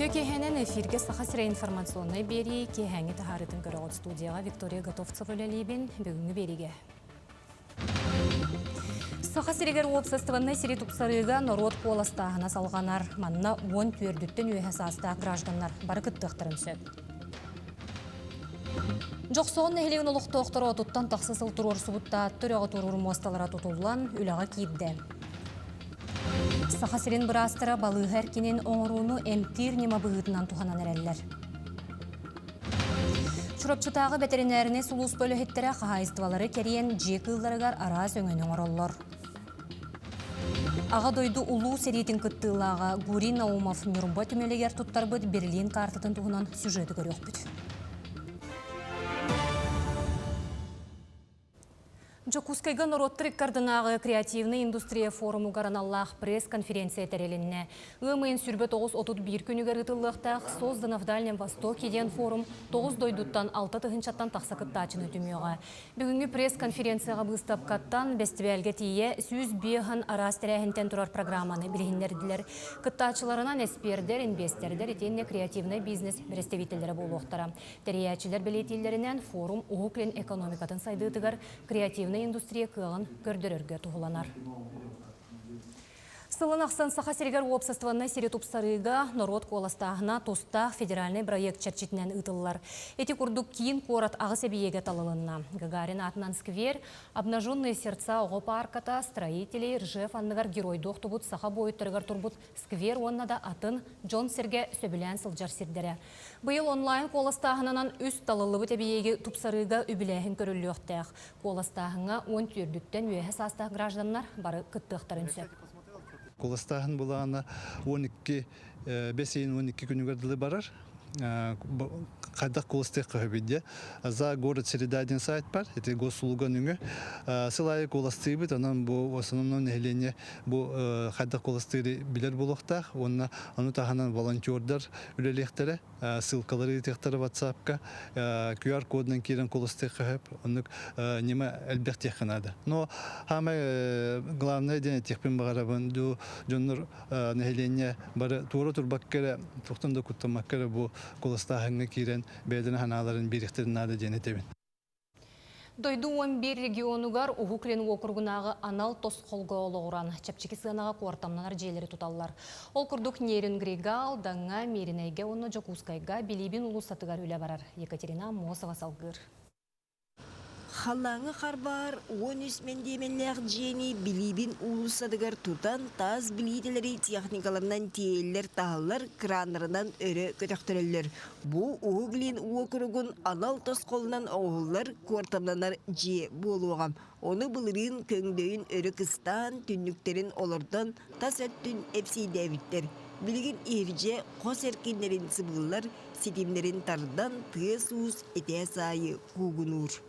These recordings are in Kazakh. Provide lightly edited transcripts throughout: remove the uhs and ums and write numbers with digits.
Күтті кехенен эфирге сақасыра информационный бері кехенге тахарытын көріғыт студияға Виктория Готовцова өлелейбен бүгінгі беріге. Сақасырегер обществоны сири тупсарыга народ қоластағына салғанар, манна 10 түрдіттін өйе саста граждандар бары күттіқтірін сөп. Жоқсон нәхілеген ұлықтықтыры отуттан тақсысыл тұрор сұбытта түріға тұрыр мосталара тұтылан үліға кейді. Сақасырен бұрастыра балығар кенен оңыруыны әмтір нема бұғытынан туғанан әрәлілер. Чұрапчытағы бәтерінәріне сұлыс бөлі хеттері қағайыстывалары кәріен жек ұлларығар араз өңінің оралылар. Аға дойды ұлу серетін күттілаға Гурин Наумов Нюрмба түмелегер тұттар бұд Берлин картытын туғынан сюжеті көрек бұд. Жокускайга народтырык кардынағы креативный индустрия форуму гараналлах пресс-конференция тәрелінне. Өмейін сүрбе 9-31 күнігер ұтылықтақ создан в Дальнем Востоке ден форум 9 дойдуттан 6 тұғыншаттан тақсақыттачын өтімеуға. Бүгінгі пресс-конференцияға бұстап каттан бәстібәлге тие сүз бейхан арас тәрәхінтен тұрар программаны білгіндерділер. Кыттачыларынан эспердер, инвестердер, етенне креативный бизнес представителері болуқтара. Тәриячілер білетелерінен форум ұғықлен экономикатын сайдытығар креативный индустрия кылын көрдірерге туғыланар. Сылын ақсан Сақасырегер обществоны сири тупсарыга народ қоластағына тоста федеральный проект чәрчетінен ұтылылар. Эти күрдік кейін қорат ағы сәбиеге талылынна. Гагарин атынан сквер, обнаженные сердца оғы парката, строителей, Ржев анныгар герой доқтыбыт, саха бойыттырғар турбут сквер оннада атын Джон Серге сөбілән сылжар сирдері. Бұйыл онлайн қоластағынан үст талылығы тәбиеге тупсарыга үбіләхін көрілі өқтәқ. Қоластағына 10 түрдіктен өйе састақ граждандар бары күттіқтарын сөп. Қоластағын бұлағына 5-12 күнігерділі барар. Қайдақ қолыстық қағыбеді. За город Середадин сайт бар, это госулуган үңі. Сылайы қоластығы бұд, анан бұл основном нәхілене бұл қайдақ қоластығы білер болуқтақ. Оны тағанан волонтердар үлелектері, ссылкалары етектері WhatsApp-ка, QR кодынан керен қоластығы қағып, оны неме әлбәқ текінады. Но хамай главное ден текпен бағарабын, жонлар нәхілене бары туыры тұрбақ кәрі, тоқтанда күттамақ кәрі бұл қоластағыңа керен бәдіні ханаларын беректерін ады женетебін. Дойду 11 регионугар Угуклен округунағы анал тос қолға олығыран. Чапчеки сығанаға қуартамнанар жейлері тұталылар. Ол күрдік нерін Григал, Даңа, Меринайга, оны Жокускайга, Билибин ұлысатығар үлі барар. Екатерина Мосова салғыр. Халлаңы қарбар, 13 мендеменлер жени Билибин улусадыгар тутан таз билиделери техникаларынан тиеллер тағылар кранырынан өрі көтіқтірілер. Бұ Уғылин уокругун анал тос қолынан оғылар кортамнанар же болуғам. Оны бұлырын көңдөйін өрі кыстан түнніктерін олардан тас өттін әпсей дәвіттер. Білген ерже қос әркенлерін сыбылар, сетемлерін тардан тыз уыз әте сайы қуғынур.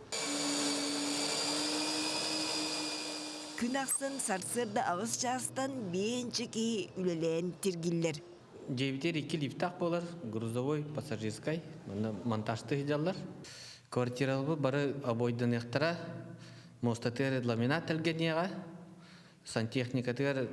Күн ақсын сарсырда ағыз частан бейінчікі үлелен тергілер. Жевитер 2 лифтақ болар, грузовой, пассажирскай, монтажты хидалар. Квартиралы бары обойдан ектара, мостатер ламинат әлгенеға, сантехникатер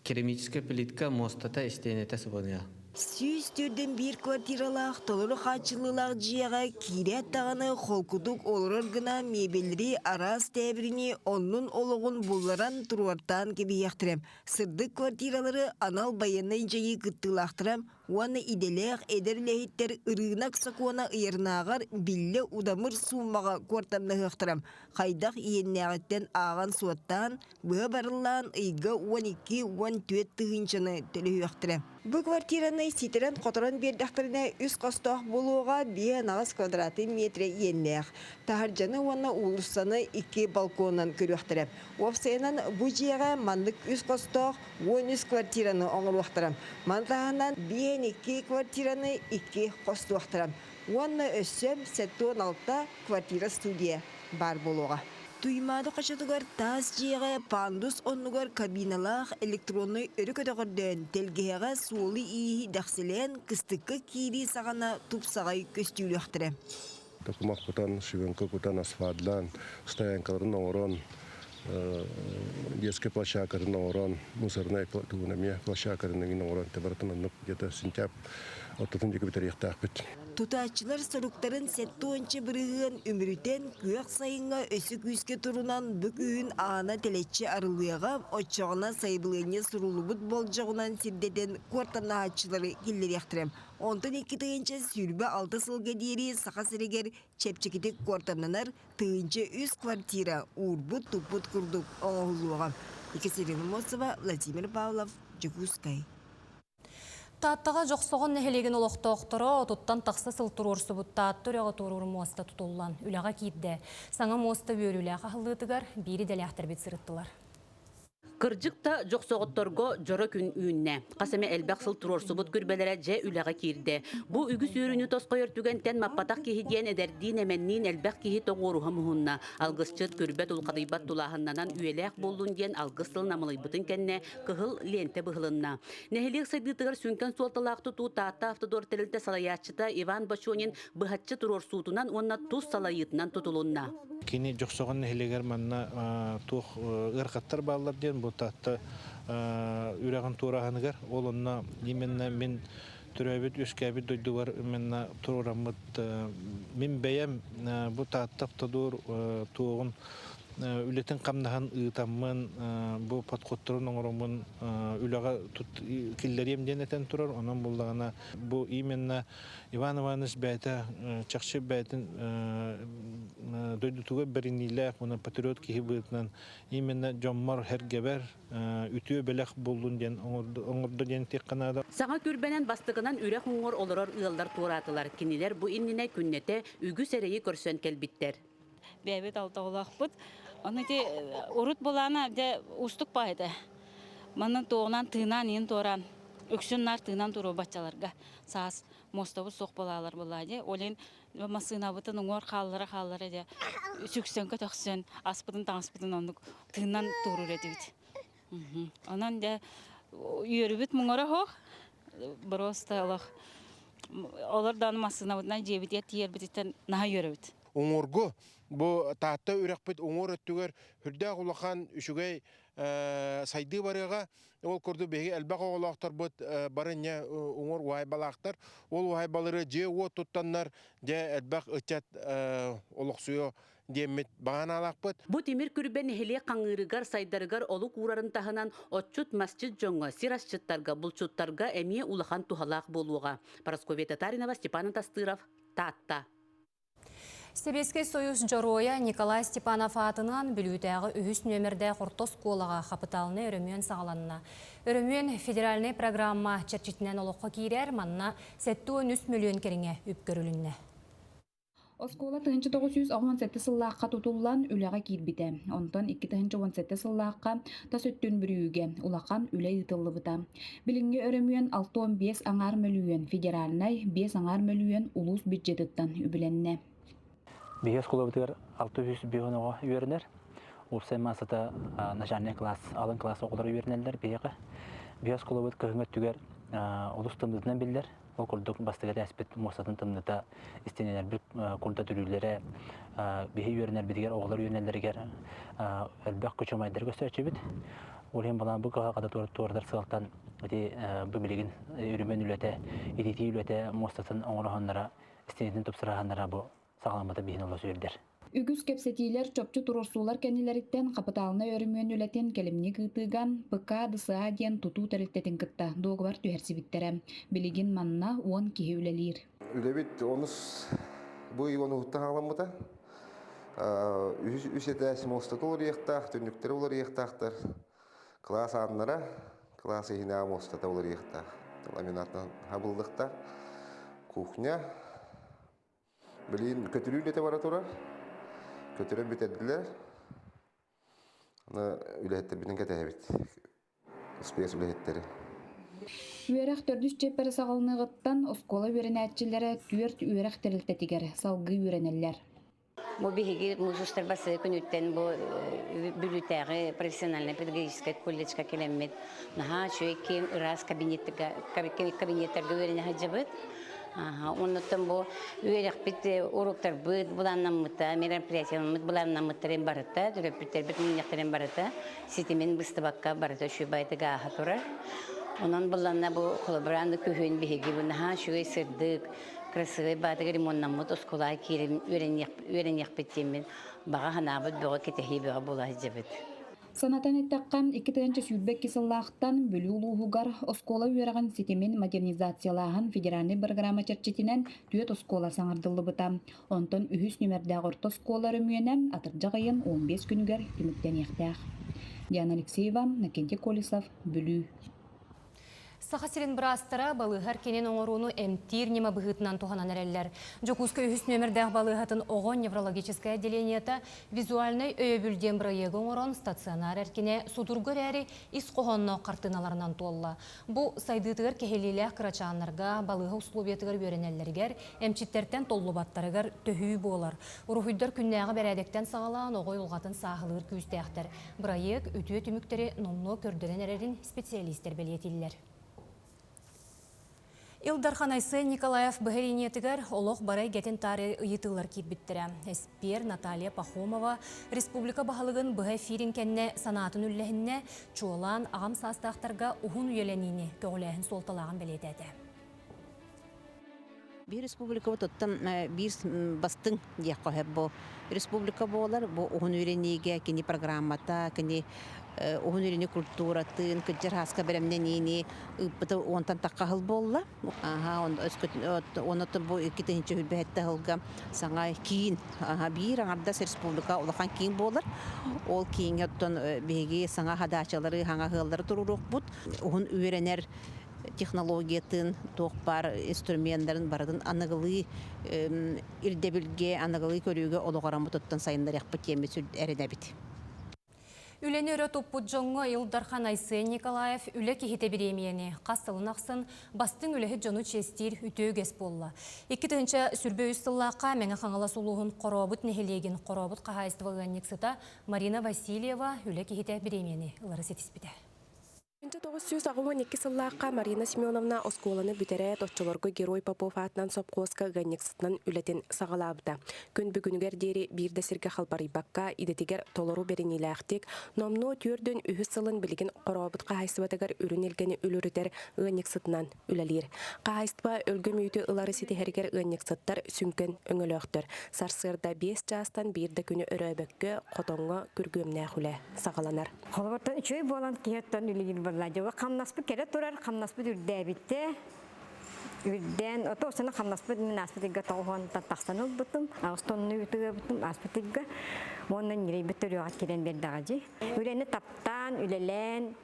керамическая плитка мостата істенеті сыбония. Сүйіз түрден бір квартиралақ, толыры қачылылақ жияға кире аттағаны қолкудық олырыр гына мебелері арас тәбіріне онның олығын бұлларан тұруартан кебе яқтырам. Сырдық квартиралары анал баянай жайы күттілақтырам, оны иделеғ әдірләйттер ұрығынақ сақуана ұйырнағар білі удамыр суымаға квартамны ғықтырам. Қайдақ иеннәғіттен аған суаттан, бұға барылан ұйға 12-14 тұғыншыны төлі ғықтырам. Бұл квартираны ситерен қотырын бердіқтіріне үз қостақ болуға 5 квадраты метре еннәғ. Тахаржаны оны улыссаны 2 балконан көріқтіріп. Опсайынан бұл жеға мандық үз қостақ 13 квартираны оңыр уақтырам. Мандағынан 2 квартираны 2 қосты уақтырам. Оны өссем 16 квартира студия бар болуға. Туймады қашатығар таз жеға пандус онығар кабиналақ электронный өрі көтіғырден телгеға суолы ии дәқсілен кістіккі кейді сағана тұпсағай көстүйлі ақтыры. Тақымақ құтан, шүвенкі құтан асфадлан, стоянкаларын оңырон, детский площадкарын оңырон, мусорный площадкарын оңырон, тәбіртін где-то сентябрь Оттотун жеке битериектаакпыт. Тутаачылар соруктарын сетті ончы бірігін үмірітен күйек сайынға өсі күйіске тұрунан бүкүйін ағана телетчі арылыяға отчоғына сайбылыне сұрулыбыт болжағынан сирдеден квартана ачылары келдер яқтырым. Онтын 2 тыйынча сүрбі 6 сылға дейірі сақа сірегер чепчекетек квартананар тыйынча 3 квартира урбут туппут күрдік оңғылуға. Екатерина Мосова, Владимир Павлов, Жекускай. Таттаға жоқсоғын нәхелеген олықтоқтыры, тұттан тақсы сылтыр орсы бұтта аттыряғы торыр моста тұтылан үліға кейді. Саңа моста бөлілі қағылытығар бері дәлі ақтыр бет сырыттылар. Кыржыкта жоқсоғытторго жора күн үйінне. Қасаме әлбәқ сылтыр орсы бұт көрбелері жә үліға кейді. Бұ үгіс өріні тосқа өртігентен маппатақ кейден әдәрдейін әмәннейін әлбәқ кейі тоғыруға мұхынна. Алғысчыт көрбет ұлқадайбат тұлағыннан үйеләқ болуын ден алғыс сылын амылайбытын кәнне кығыл ленте бұғылынна. Нәхелек сайдытығыр сүнкен суалталақты ту таатта автодор тәлілті салаячыта Иван Башонин бұхатчы тұрорсуытынан онна тұз салайытынан тұтылынна. Кини жоқсоған нәхелегер манна тух ырқаттар баллар ден бұл татты үрәғын турағанығар. Ол онна именно мен түрәбет өскәбет дойдуар менна турамыт мен бәйем бұл татты автодор туғын үлетін қамнахан ұйтамын бұл подқоттырын оңырымын үліға келдерем денетен тұрар. Онын болдағына бұл именно Иван Иванович бәйті, чақшы бәйтін дойдутуға бірінілі, оны патриот кейі бұйтынан именно жоммар әргебер үтіе бәләқ болуын ден, оңырды ден тек қанады. Саңа көрбәнен бастығынан үрәқ оңыр олырар ұялдар туратылар. Кенелер бұл инніне күннете үгі сәрейі көрсен келбіттер. Бәбет алтағылақ бұд. Оны де ұрыт болана де ұстық байды. Маны тоғынан тыынан ең торан. Өксіннар тыынан тұру бачаларға. Саас мостабы соқ болалар болады. Олен масына бұтын оңыр қалылары де сүксен көтіқсен аспыдын таңыспыдын ондық тыынан тұру редевіт. Онан де үйерібіт мұңыры хоқ. Просто олардан масына бұтынан жебіт ет ербітеттен наға үйерібіт. Оңорго бу таатта үрәкпет оңор өттүгөр хүрдә гулахан үшүгәй сайды барыга ол көрдү беги әлбәк оголактар бут барыня оңор уай балактар ол уай балары же о туттаннар же әлбәк ычат олоксуё демет баганалакпыт. Бу темир күрбен хеле каңырыгар сайдарыгар олук урарын тахынан отчут масчит жоңга сирасчыттарга булчуттарга эмие улахан тухалак болуга. Парасковия Татаринова, Степан Тастыров, Татта. Себеске Союз Жороя Николай Степанов атынан бүлютәғы үхіс нөмірді құртос қолаға қапыталыны өрімен сағаланына. Өрімен федеральный программа чәрчетінен олыққа кейрер манна 7-3 миллион керіңе үпкөрілінне. Оскола 1997 сыллаққа тұтылан үліға кейірбіті. Онтан 2017 сыллаққа тас өттін бүріуге улақан үлі ұтылы бұта. Білінге өрімен 6-15 аңар мөлуен, федеральнай 5 аңар мөлуен улус бюджеттіттан үбіленне. Бейес қолабытығыр 600 бейгініға үйерінер. Опсай масыта начальный класс, алын класс оқылар үйерінелер бейгі. Бейес қолабыт көхіңі түгер олыс тымдызынан білдер. Ол күрдік бастығыр әспет мосатын тымдыта істенелер бір күрді түрілері бейі үйерінер бедігер оғылар үйерінелергер әлбәқ күчімайдыр көстерчі біт. Олен балан бұл қаға қада туардар сығалтан бұл білігін үрімен үлеті, едеті үлеті мостатын оңырағанлара, істенетін тұпсырағанлара бұл сағаламада бейін олы сөйірдер. Үгіз кепсетилер чопчу турорсулар кәнелеріттен қапыталына өрімен үлетен келімне кытыган пыка дыса ден туту тәрілтетін кытта доғывар түйәрсібіттері. Білігін манна 10 кеге үлелер. Үлебит онус бұй оны ұттан аламыда. Үсеті әсімостаты олар еқтақ, түндіктері олар еқтақтар. Класс аннара, класс ехіне амостаты олар еқтақ. Ламинаттан хабылдықта, кухня. Білейін көтірі үлеті бара тұра. Көтірін бітеділер. Үлеттер бітін кәтәйбет. Успес үлеттері. Үйерек төрдүс чеппері сағылынығыттан оскола үйерен әтчілері түрт үйерек тәрілтетігер, салғы үйеренелер. Бұл бігеге мұзыстар басы күніттен бұл бүлітәғі профессиональный педагогический колледжға келеммет. Наға шөйкен ұрас кабинеттерге үйерені хаджабыд. Оннан бұл үйерек бітті уроктар бұд, бұланнан мұта, мероприятиялан мұт, бұланнан мұттарен барыта, дүрөппіттер біт мінектерен барыта, сетемен бұстыбаққа барыта шөй байды ғаға тұрар. Onun bullarına bu kolaborandı kühün bihigi bu naha şuy sırdık. Krasıvı batıgı rimonlamut oskolay kirim üren yakbettimin. Bağa hanabıt boğa ketehi boğa bulay cebet. Санатан эттаккан 2 сүүрбек кисыллаахтан бөлүү улуугар оскола үераган ситимин модернизациялаахан федеральный программа черчетинен түөт оскола саңардылыбыта. Онтон үхүс нөмердәг орто осколары мүйенен атыржагайын 15 күнүгер тимиктенияқтаах. Диана Алексеева, Накенти Колесов, Бүлүү. Сахасирин брастара балыгар кенен оңоруну эмтир нема быгытынан туханан эреллер. Жокуска үхүс нөмердәг балыгатын огон неврологическое отделениета визуальный өйөбүлден проегі оңорон стационар эркине судургар әри ис кохонно картыналарынан туолла. Бу сайдытыгар кехелилэх кырачааннарга балыга условиятыгар беренеллергер эмчиттерден толлубаттарыгар төһүү болар. Урухуйдар күннәгы берәдектен сагалаан огой улгатын сахылыр күстәхтер. Проект үтүө түмүктери номно көрдөрен эрерин специалисттер белетиллер. Илдар Айсы Николаев бәһәринетігер олық барай гәтін тары ұйытылар кит біттірі. Эспер Наталья Пахомова Республика бағалығын бұғай фирин кәнне санатын үлләхінне чуолан ағам састақтарға ұғын үйеленіне көғіләхін солталағын бәлетәді. Bir республика оттан bir бастың дия қойып бұл. Республика болар, бұл ұғын үйренеге, кені программата, кені ұғын үйрене культуратын, күджер хаска беремнен ені, онтан таққағыл болла. Онытын бұл 2-ші үлбәхетті ғылға саңа кейін, бір аңардас республика олақан кейін болар. Ол кейін оттан беге саңа хадачалары, хаңа ғылдары тұруруқ бұд. Ұғын үйренер технологиятын, тоқпар инструменттарын бардын анығылы ирдебілге, анығылы көріге олығарамы тұттан сайындар яқпы темі сүрд әріне біт. Үлені өрі топпыт жоңғы Илдар Айсы Николаев үлі кехете біремені қастылын ақсын бастың үліхі жону честер үтөөгес болла. 2-ші сүрбе үстіллаққа мәңі қаңала сұлуғын қоробыт нехелеген қоробыт қағайыстывылған нексіта Марина Васильева үлі кехете біремені ұлары сетіспіді. 1912 сыллаққа Марина Семеновна осколаны бүтере тотчылорғы Герой Попов атынан сопқосқа ғаннексітінен үлетін сағалабыда. Күн бүгінігер дері бірді сірге қалбарыбаққа идетігер толору беренеләқтек, номну түрдің үхі сылын білген қоробыт қағайсыбатығар үрін елгені үлірітер ғаннексітінен үлелер. Қағайсыба өлгім үйті ұлары сетігергер ғаннексіттар сүнкен өңілөқтір. Сарсырда 5 жастан бірді күні өрөбөкке қотонға күргөмнә құлы сағаланар. Жава қамнаспы кере тұрар, қамнаспы үрдәбітті. Үрдән, оты осыны қамнаспы мен аспытыға тауған тақтастан ол бұттым. Ағыстонны үтіға бұттым, аспытыға. Онын ерейбітті үріғат керен берді ағажы. Үрені таптан, үлелен,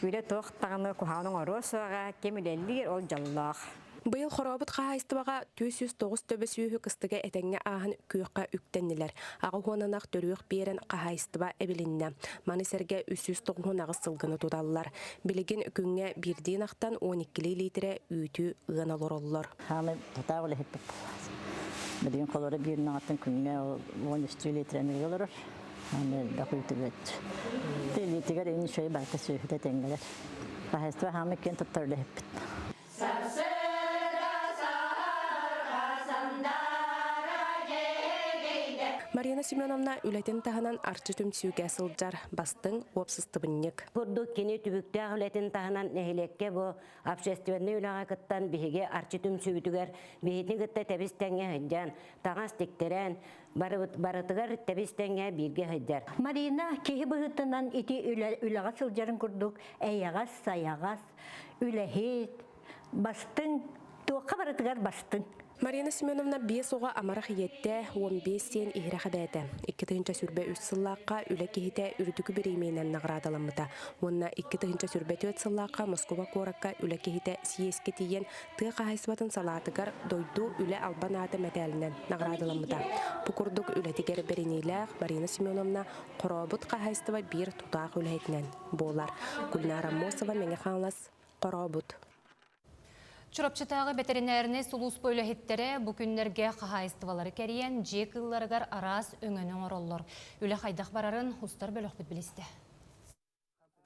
үрі тоқтағаны күхауның оросыға, кем үлелігер ол жаллақ. Быйыл хоробыт қағайыстыбаға 209 төбі сүйі кыстыға әтәңе ағын күйіққа үктеннелер. Ағы хуананақ төріғ берен қағайыстыба әбілінне. Манысерге 390 ағыз сылғыны тұдалылар. Білеген күнге бірден ақтан 12 литре үйті ғаналар олылар. Ханы тұтағылы хеппіп. Білген қолары бірін ағаттың күнге 13 литре әмір олар. Ханы дақы үйті бөт. Литігер ең шөй бәкі сүйіті тәңгелер. Қағайыстыба ханы кен тұттарлы хеппіп. Марина Семеновна үлетін тағынан арчы түмсүйге сылджар бастың опсыстыбыннек. Күрдік кені түбікті үлетін тағынан нәхелекке бұ общественный үліға кыттан біхеге арчы түмсүйдігер бейетін кытта тәбістәңе хыджан, тағас тектерен, барытығар тәбістәңе бірге хыджар. Марина кеһи бұғытынан ити үліға сылджарын күрдік, әйяғас, саяғас, үліхет, бастың, туаққа барытығар бастың. Марина Семеновна 5 оға амарах етті 15 сен ихраха дәді. 2-ші сүрбе 3 сыллаққа үлі кехіте үрдігі біремейнен нағырадалымыда. Онна 2-ші сүрбе 4 сыллаққа Москва коракка үлі кехіте сиеске тиен тұғы қағайсыбатын салатығар дойду үлі албанаты мәтәлінен нағырадалымыда. Бұқырдық үлі тегер беренейләқ Марина Семеновна қоробыт қағайсыба бір тұтақ үлі етінен болар. Гүлнара Мосова мәңе қаңлас қоробыт. Чурапчытағы ветеринарны сулус бөліхеттері бүкіндерге қағайыстывалары кәріен жек ұлларығар арас өңінің ороллар. Үлі қайдақ барарын ұстар бөліқ бүт білісті.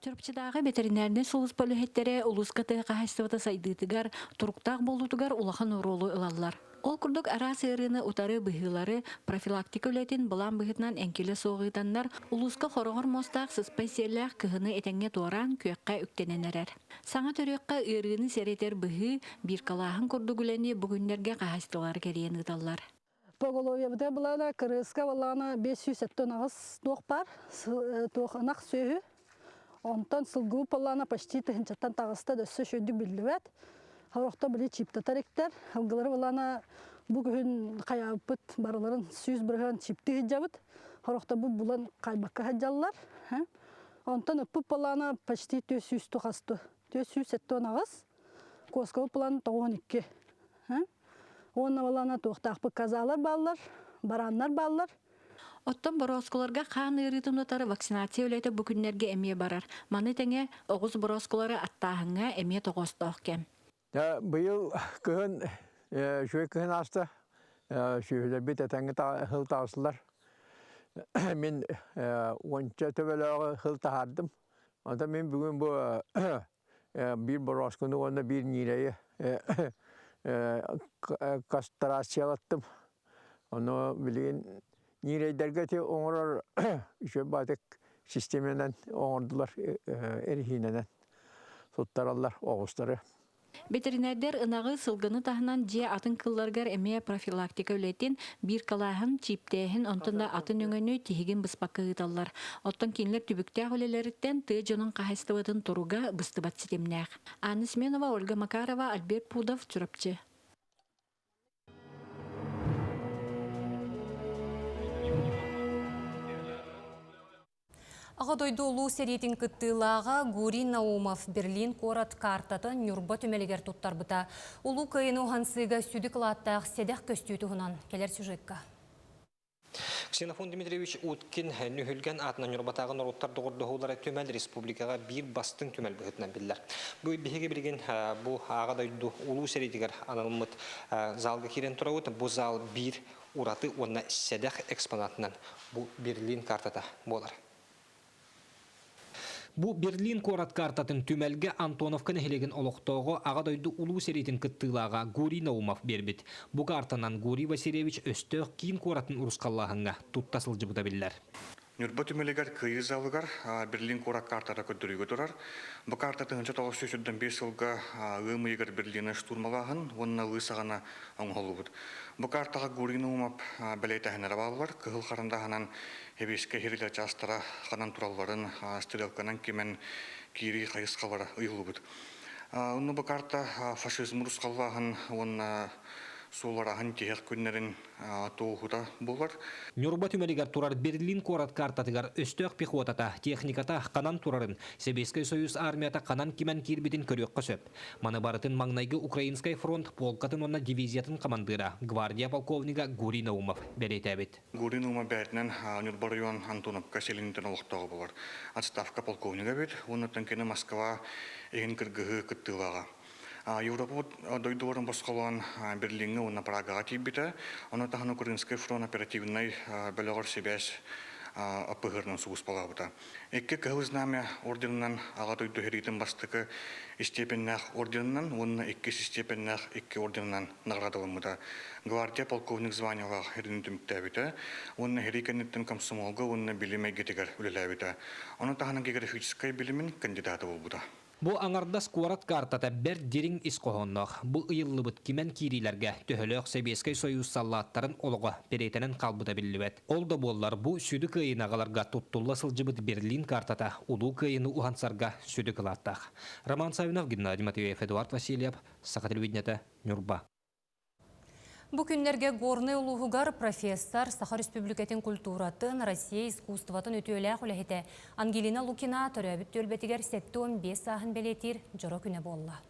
Чурапчытағы ветеринарны сулус бөліхеттері ұлыс қаты қағайыстываты сайдытығар, тұрықтақ болутығар ұлақан оролу ұлалар. Ол курдук ара сырыны утары быһылары профилактика үлетин булан быһытнан энкеле соғытаннар улуска хорогор мостак сыспайсерлах кыһыны этеңге туаран көккә үктененерер. Саңа төрөккә ырыны серетер быһы бир калаһын курдугулени бүгүннәргә кахастылар керен ыталлар. Поголовьевде была крыска, была 500 тоннагыз тох бар, тохнак сөйі. Онтан сылгу полана почти тыгынчаттан тагыста дөссө шөйдү билбет. Харохта били чипта таректер. Алгылары болана бүгүн каябыт барларын сүз бирген чипти хижабыт. Харохта бу булан кайбакка хаджаллар. Онтан ыппып полана почти 400 тохасты. 400 тоннагыз. Коскол полан 12. Онна болана тохтакпы казалар баллар, бараннар баллар. Оттон боросколарга қан ырытымдатары вакцинация үлеті бүкінлерге әмие барар. Маны тәңе оғыз боросколары аттағыңа әмие тоғыстық кем. Бұйыл күн, шөй күн асты, шөйлер бет әтәңі хыл тағысылар. Мен онша төбелігі хыл тағардым. Онда мен бүгін бұл бір боросконы, онда бір нерейі кастрациялаттым. Оны білген нерейдерге те оңырар үші батық системенен оңырдылар әрхиненен. Соттаралар оғыстары. Ветеринердер ынағы сылғыны тағынан же атын кылларгар әмея профилактика үлетін бір калаһын чиптейін онтында атын өңөні тегін бұспаққа ғыталар. Оттан кейінлер түбікті ағылелеріттен ты жонын қағыстыватын тұруға бұстыбат сетемнәқ. Аны Сменова, Ольга Макарова, Альберт Пудов, Чурапчы. Ағадойды ұлу серетін күттілаға Гури Наумов Берлин корат картаты нүрба түмелігер тұттар бұта. Ұлу кайыны оғансыға сүді қылаттақ седек көстүйті ғынан. Келер сюжетка. Ксенофон Дмитриевич Уткин нөхілген атына нүрбатағы нұруттар доғырдығылары төмәл республикаға бір бастың төмәл бұғытынан білдер. Бұл бігеге білген бұл Ағадойды ұлу серетігер анылымыт залға керен тұрауыт. Бұл зал бір ұраты онына седек экспонатынан бұл Берлин картата болар. Бу Берлин корат картатын түмәлге Антоновка нәхелеген олықтауғы Ағадойды ұлу серетін күттілаға Гури Наумов бербет. Бу картанан Гури Васильевич өстөк кейін коратын ұрысқаллағынға туттасыл жыбыда білдер. Нүрбі түмелегер күйіз алығар Берлин корат картата көттірігі тұрар. Бұ картатын 1905 жылға ғымы егер Берлині штурмалағын, онына ғысағына оңғолы бұд. Бұ картаға Гури Наумов бәлейті әнері балылар, күхіл қарындағынан Хебеске херилер жастара қанан туралларын стрелканан кемен кири қайысқалары ұйылы бұд. Оны бұ карта фашизм русқаллағын, оны соларағын тегек күннерін тоғыда болар. Нүрба түмелігер турар Берлин корат картатығар өстөк пехотата, техниката қанан турарын, Себескай союз армията қанан кемен кирбетін көрек қосып. Маны барытын маңнайғы Украинскай фронт полкатын онна дивизиятын командыра, гвардия полковнига Гури Наумов берет әбет. Гури Наумов бәтінен Нүрба район Антоновка селінтен олықтағы болар. Отставка полковнига бет, оны тәнкені Москва еген кіргігі күттілаға. Европа дойдуарын басқалуан Берлинге оны Прагаға тейбіті, оны тағын Украинскай фронт оперативный бөліғар себес апығырның суғыз балабыта. Әкке кәуізнаме орденынан аға дойду херитін бастықы степеннәқ орденынан, оны әккес степеннәқ әкке орденынан нағрадылымыда. Гвардия полковник званияға херінің түмікті әбіті, оны херикенеттен комсомолға оны білімей кетігер үлілі әбіті. Оны тағының географическай білімін кандидаты болбыда. Бу аңардас корат картата бер дерин исқоғыннақ. Бу ұйылыбыт кемен кирилерге төхіліқ Себескай союз саллаттарын олығы перетенен қалбыда білівет. Олда боллар бу сүді кайынағаларға тұттулла сылжыбыт Берлин картата ұлу кайыны ұғансарға сүді қылаттақ. Роман Савинов, Геннадий Матвеев, Эдуард Васильев, Сақа телевидениеті, Нюрба. Бүкінлерге горны ұлығығар профессор Саха Республикатын культуратын Россия искусстватын өтіөлі құлағыты Ангелина Лукина төрәбіт төлбетігер 7-15 сағын белетір жұры күні болла.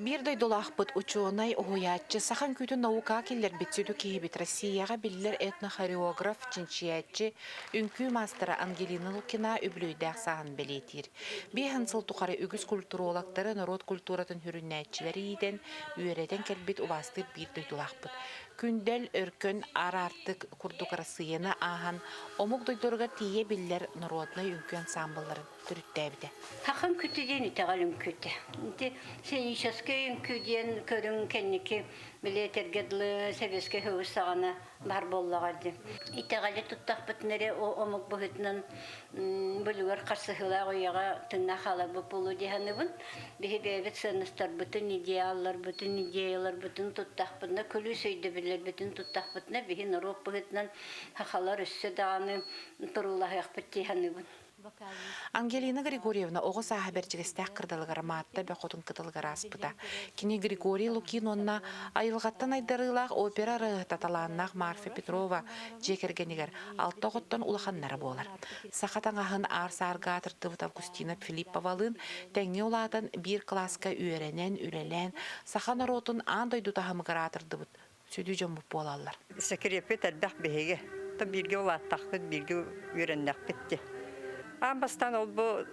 Бирдай долахпыт ученый оғуятчы сахан күті наука келер бетсуду кейбет Россияға білілер этнохореограф чинчиятчы үнкі мастера Ангелина Лукина үблөйдәк сахан белетир. Бейхан сыл тұқары үгіз культурологтары народ культуратын хүріннәтчілері еден үйереден келбет уластыр бирдай долахпыт. Күндел өркөн арартык курдук Россияны ахан омук дойдорга тие биллер народный үнкі ансамбларын түрүттәбите. Хакын күтүден итегалым күтү. Инде сенический күден көрүн кенники билетергедлы себеске хөвүсагана бар боллагады. Итегали туттакпыт нере омук быгытнын бүлүгөр карсыгыла кояга тынна хала болу диханыбын. Бихебебет сыныстар бүтүн идеаллар, бүтүн идеялар, бүтүн туттакпытна көлү сөйдө билер, бүтүн туттакпытна бихин роп быгытнан хахалар өссө даганы турулахыппыт диханыбын. Ангелина Григорьевна оғы саға бәрчігістәк қырдалығара маатта бәқотын кытылығара аспыта. Кені Григорий Лукинонна айылғаттан айдарылақ опера рыhtаталаннақ Марфа Петрова жекергенігер алтоғыттан улаханнары болар. Сақатан ағын арса-арға атыртывыт Августина Филипповалын тәңе олатын бір класска үйеренен, үрелен, сақан оротын андай дутахымығара атырдывыт. Сөйді жомып болалар. Секрепет әлбәқ бейге. Бірге олаттақпыт, бірге үйереннәқ бітті. Амбастан ол бұл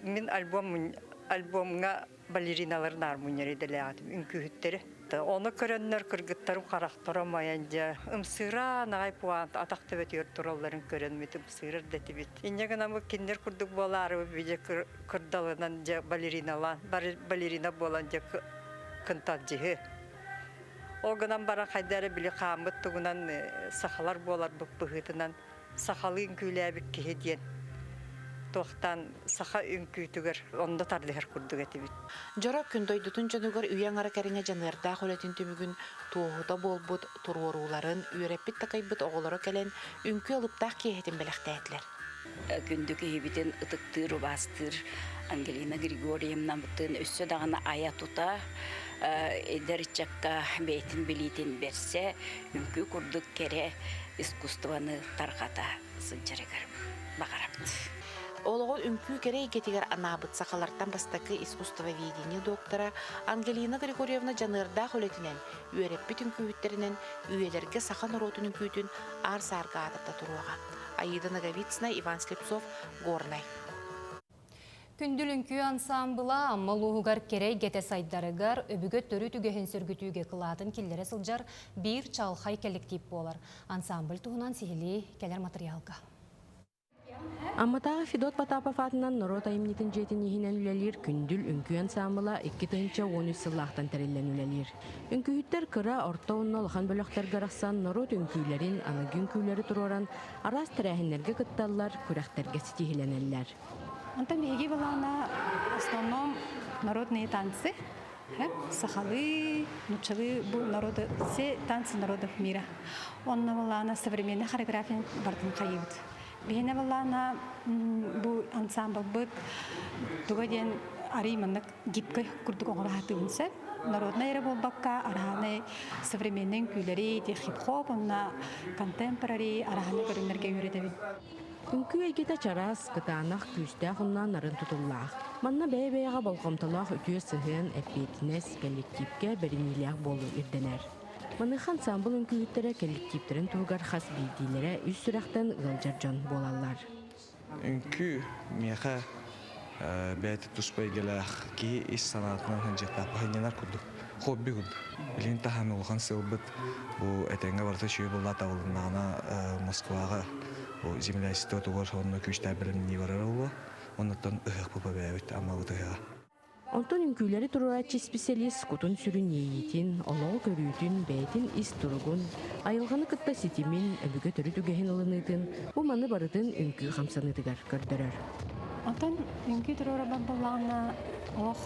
мен альбомға балериналарын армонер еделегатым, үнкүйіттері. Оны көріннер кіргіттарым қарақтыры майанжа. Үмсыра нағай пуант атақты бет өр тураларын көрінмет, үмсырыр дәті бет. Инеген амы кендер күрдік болары бейде күрдалынан жа балерина болан жа күнтат жығы. Оғынан бара қайдары білі қамыт тұғынан сақалар болар бұғытынан сақалы үнкүйләбік кехеден. Тоқтан саха үнкүйтүгер онда тардыгар курдук этибит. Жора күндойдутун жонугар үйен ара кәріңе жанырда қолетін түмігін туғыда болбут туруруларын үйреппит такайбыт оғылары кәлен үнкі алыптақ кейхетін біліқтәйтлер. Күндік ебітен ұтықтыр, бастыр Ангелина Григорьевна бұттын өссі дағына ая тута эдер чакка бейтін білейтін берсе үнкі курдук кере искусстваны тарқата сынчарыгар бағарапты. Олығын үнкүй керей кетігер анабыт сақаларттан бастақы искусствоведение доктора Ангелина Григорьевна жанырда қолетінен үйереппет үнкүйіттерінен үйелерге сақан оротын үнкүйітін арса-арға атыпта тұруға. Аида Наговицына, Иван Слепцов, Горнай. Күндүлүнкү ансамбыла аммалуғығар керей гете сайдарыгар өбігөт төрі түгехін сүргітуге қылатын келлері сылжар бір чалхай коллектив болар. Ансамбль туғынан сихили келер материалға. Амматағы Федот Потапов атынан Норот айымнетін жетін ехінен үлелер күнділ үнкі ансамбыла 2-13 сыллақтан тәрелен үлелер. Үнкүйіттер кыра орта онна лыхан бөліқтер гарақсан Норот үнкүйлерін, анагүн күйлері тұроран, арас тәрәхінлерге кытталар, күрәқтерге сетихиленелер. Антон беги была в основном народные танцы, сахалы, нучевые народы, все танцы народов мира. Он была на современной хореографии Бартон Хаивд. Бегина была на ансамбль быт, тугоден ариманок гибкой курдугон рахатынсе. Народная рыболбакка, арханы современный кюлери, хип-хоп, на контемпорари, арханы көрінерге үйретевин. Үнкі әйгеті чарас, кытанақ күстә құннан нарын тұтыллақ. Манна бәй-бәйға балқамталақ өтіе сығын әппетінес коллективке бірінелек болу үрденер. Маных ансамбл үнкүйіттері коллективтерін туғар қас білдейлері үз сүрақтан ғылжар жон болалар. Үнкі меға бәйті тұспай келәқ ки іс санатынан ханжетті апағыненар күрдік. Хобби күрдік. Білін тахамы олған сылбыт бұл әтенге барты шүйі болла тауылынағына Москваға земля институты оршауына күшті біліміне барар олы. Оннаттан ұғық бұпа бәйбіт ама ұтыға. Онтон үнкүйлері тұруратчы специалист күтін сүрін ейетін, олау көрүйтін, бәйтін ис тұрғын, айылғаны кытта сетімен өбігі түрі түгейін олынытын, бұл маны барытын үнкі қамсаныдығар көрдірір. Онтон үнкі тұрура балағына оқ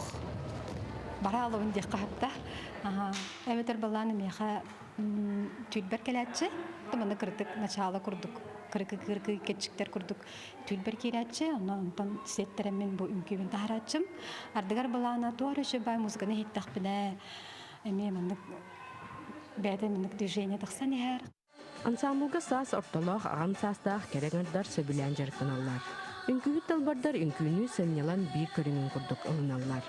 бара алуын дек қағапта. Әметер балағына меға түйілбер келәтші, тұманы кірдік, началы күрдік. Кыркы кетчиктер курдук түлбер кирәтче, онтон сеттеремен бу үнкүбен тахаратчым. Ардыгар балана туарышы бай музыканы хиттак биле. Эме мындык бәдә мындык движение тахсан яр. Ансамблга сас ортолох агам састах керегендар сөбүлән жаркыналар. Үнкүбит талбардар үнкүнү сөннялан бир көрүнүн курдук ылыналар.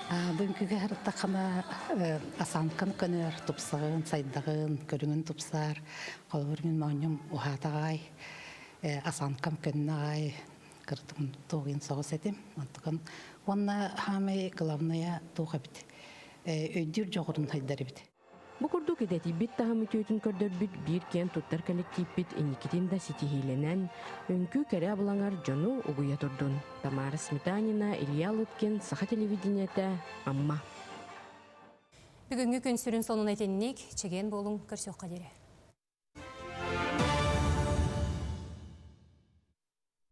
Бүгінгі әріттақыма асанқын көнер тұпсағын, сайдағын, көріңін тұпсар, қолғыр мен маңым ұхатағай, асанқын көннағай, кірдім тоғын соғыс әдім. Онна хамай главная тоға біт. Өйдір жоғырын хайдары біт. Бу курдук идетибит таһа мүтүтүн көрдөрбүт бир кен туттар коллективбит эникитин да ситихиленен өңкү кере булаңар жону угуя турдун. Тамара Сметанина, Илья Лыткин, Саха телевидениете, Амма. Бүгүнгү күн сүрүн сонун этенник, чеген болуң көрсөк кадере.